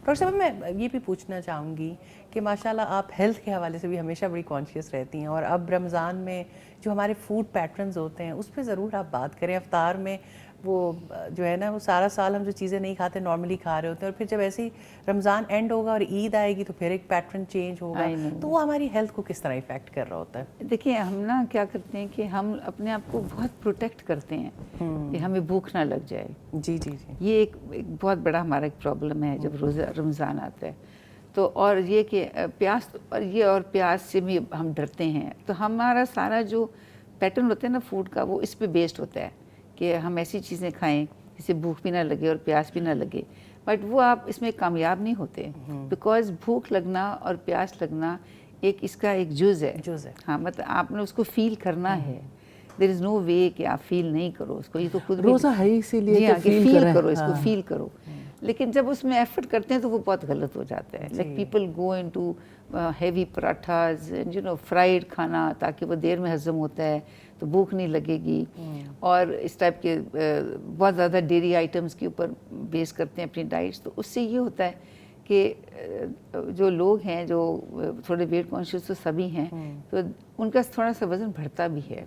Doctor صاحب میں یہ بھی پوچھنا چاہوں گی کہ ماشاءاللہ آپ ہیلتھ کے حوالے سے بھی ہمیشہ بڑی کانشیس رہتی ہیں، اور اب رمضان میں جو ہمارے فوڈ پیٹرنز ہوتے ہیں اس پہ ضرور آپ بات کریں. افطار میں وہ جو ہے نا وہ سارا سال ہم جو چیزیں نہیں کھاتے نارملی کھا رہے ہوتے ہیں، اور پھر جب ایسے ہی رمضان اینڈ ہوگا اور عید آئے گی تو پھر ایک پیٹرن چینج ہوگا، تو وہ ہماری ہیلتھ کو کس طرح افیکٹ کر رہا ہوتا ہے؟ دیکھیے ہم نا کیا کرتے ہیں کہ ہم اپنے آپ کو بہت پروٹیکٹ کرتے ہیں کہ ہمیں بھوک نہ لگ جائے. جی جی جی، یہ ایک بہت بڑا ہمارا ایک پرابلم ہے جب روزہ رمضان آتا ہے. تو اور یہ کہ پیاس سے بھی ہم ڈرتے ہیں. تو ہمارا سارا جو پیٹرن ہوتا ہے نا فوڈ کا، وہ اس پہ بیسڈ ہوتا ہے کہ ہم ایسی چیزیں کھائیں جس سے بھوک بھی نہ لگے اور پیاس بھی نہ لگے. بٹ وہ آپ اس میں کامیاب نہیں ہوتے، بیکاز بھوک لگنا اور پیاس لگنا ایک اس کا ایک جز ہے. ہاں مطلب آپ نے اس کو فیل کرنا ہے. دیر از نو وے کہ آپ فیل نہیں کرو اس کو. یہ تو خود روزہ ہے اسی لیے جی ہاں کہ فیل کرو اس کو، ہاں. فیل کرو. لیکن جب اس میں ایفرٹ کرتے ہیں تو وہ بہت غلط ہو جاتا ہے. Like people go into heavy parathas fried کھانا تاکہ وہ دیر میں ہضم ہوتا ہے تو بھوک نہیں لگے گی. اور اس ٹائپ کے بہت زیادہ ڈیری آئٹمس کے اوپر بیس کرتے ہیں اپنی ڈائٹس. تو اس سے یہ ہوتا ہے کہ جو لوگ ہیں جو تھوڑے ویٹ کانشیس تو سبھی ہیں، تو ان کا تھوڑا سا وزن بڑھتا بھی ہے.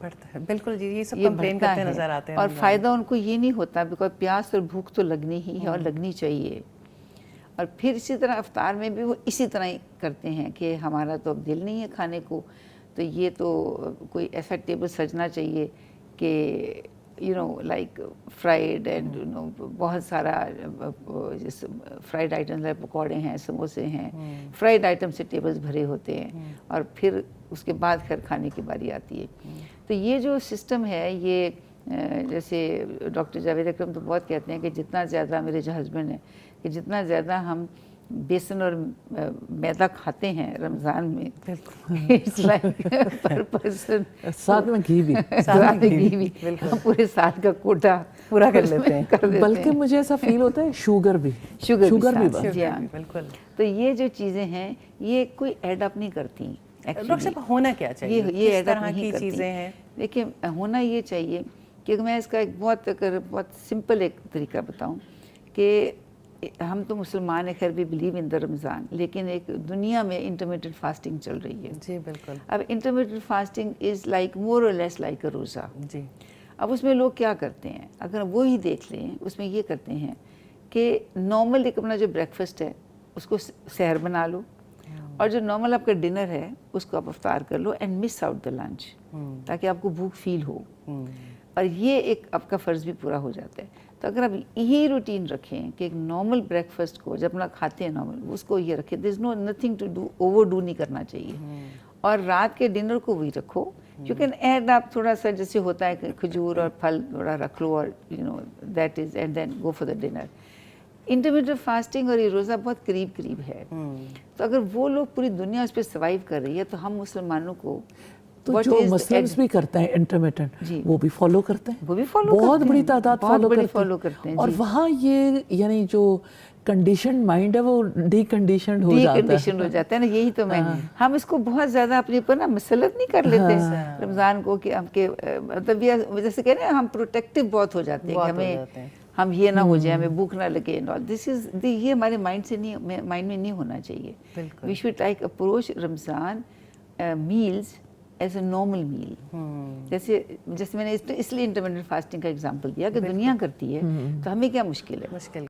بالکل جی، یہ سب کمپلین کرتے نظر آتے ہیں. اور فائدہ ان کو یہ نہیں ہوتا بیکاز پیاس اور بھوک تو لگنی ہی ہے اور لگنی چاہیے. اور پھر اسی طرح افطار میں بھی وہ اسی طرح ہی کرتے ہیں کہ ہمارا تو اب دل نہیں ہے کھانے کو، تو یہ تو کوئی ایسا ٹیبل سجنا چاہیے کہ لائک فرائیڈ اینڈ بہت سارا فرائیڈ آئٹمز ہے، پکوڑے ہیں، سموسے ہیں، فرائیڈ آئٹم سے ٹیبلز بھرے ہوتے ہیں. اور پھر اس کے بعد پھر کھانے کی باری آتی ہے. تو یہ جو سسٹم ہے یہ جیسے ڈاکٹر جاوید اکرم تو بہت کہتے ہیں کہ جتنا زیادہ، میرے جو ہسبینڈ ہیں، کہ جتنا زیادہ ہم بیسن اور میدا کھاتے ہیں رمضان میں، اٹس لائک پر پرسن ساتھ میں گھی بھی، ہم پورے سال کا کوٹا پورا کر لیتے ہیں. بلکہ مجھے ایسا فیل ہوتا ہے شوگر بھی جی ہاں. بالکل. تو یہ جو چیزیں ہیں یہ کوئی ایڈ اپ نہیں کرتی. ڈاکٹر صاحب ہونا کیا چاہیے؟ یہ کس طرح کی چیزیں ہیں؟ دیکھیں ہونا یہ چاہیے کہ میں اس کا ایک بہت سمپل ایک طریقہ بتاؤں کہ ہم تو مسلمان ہیں، خیر بھی بلیو ان دا رمضان، لیکن ایک دنیا میں انٹرمیٹنٹ فاسٹنگ چل رہی ہے. جی بالکل. اب intermittent fasting is like more اور لیس لائک اے روزہ. جی. اب اس میں لوگ کیا کرتے ہیں، اگر وہی دیکھ لیں اس میں یہ کرتے ہیں کہ نارمل ایک اپنا جو بریکفسٹ ہے اس کو سحر بنا لو، اور جو نارمل آپ کا ڈنر ہے اس کو آپ افطار کر لو and miss out the lunch, تاکہ آپ کو بھوک فیل ہو. اور یہ ایک آپ کا فرض بھی پورا ہو جاتا ہے. تو اگر آپ یہی روٹین رکھیں کہ ایک نارمل بریکفسٹ کو جب اپنا کھاتے ہیں نارمل اس کو یہ رکھیں، there is no nothing to do, overdo نہیں کرنا چاہیے. اور رات کے ڈنر کو وہی رکھو. یو کین ایڈ آپ تھوڑا سا جیسے ہوتا ہے کہ کھجور اور پھل تھوڑا رکھ لو، اور that is and then go for the dinner. Intermediate fasting اور یہ روزہ بہت قریب ہے. تو اگر وہ لوگ پوری دنیا اس پہ سروائیو کر رہی ہے تو ہم مسلمانوں کو تو جو مسلمز بھی کرتے ہیں انٹرمیٹنٹ وہ بھی فالو کرتے ہیں، وہ بھی فالو بہت بڑی تعداد فالو کرتے ہیں. اور وہاں یہ یعنی جو کنڈیشنڈ مائنڈ ہے وہ ڈی کنڈیشنڈ ہو جاتا ہے نا. یہی تو میں ہم اس کو بہت زیادہ اپنے اوپر نا مسلط نہیں کر لیتے رمضان کو کہ ہم کے مطلب جیسے کہہ رہے ہیں ہم پروٹیکٹیو بہت ہو جاتے ہیں کہ ہم یہ نہ ہو جائے، ہمیں بھوک نہ لگے. یہ ہمارے مائنڈ میں نہیں ہونا چاہیے. We should like approach Ramadan meals as a normal meal. جیسے میں نے اس لیے انٹرمیڈیٹ فاسٹنگ کا ایگزامپل دیا کہ دنیا کرتی ہے تو ہمیں کیا مشکل ہے.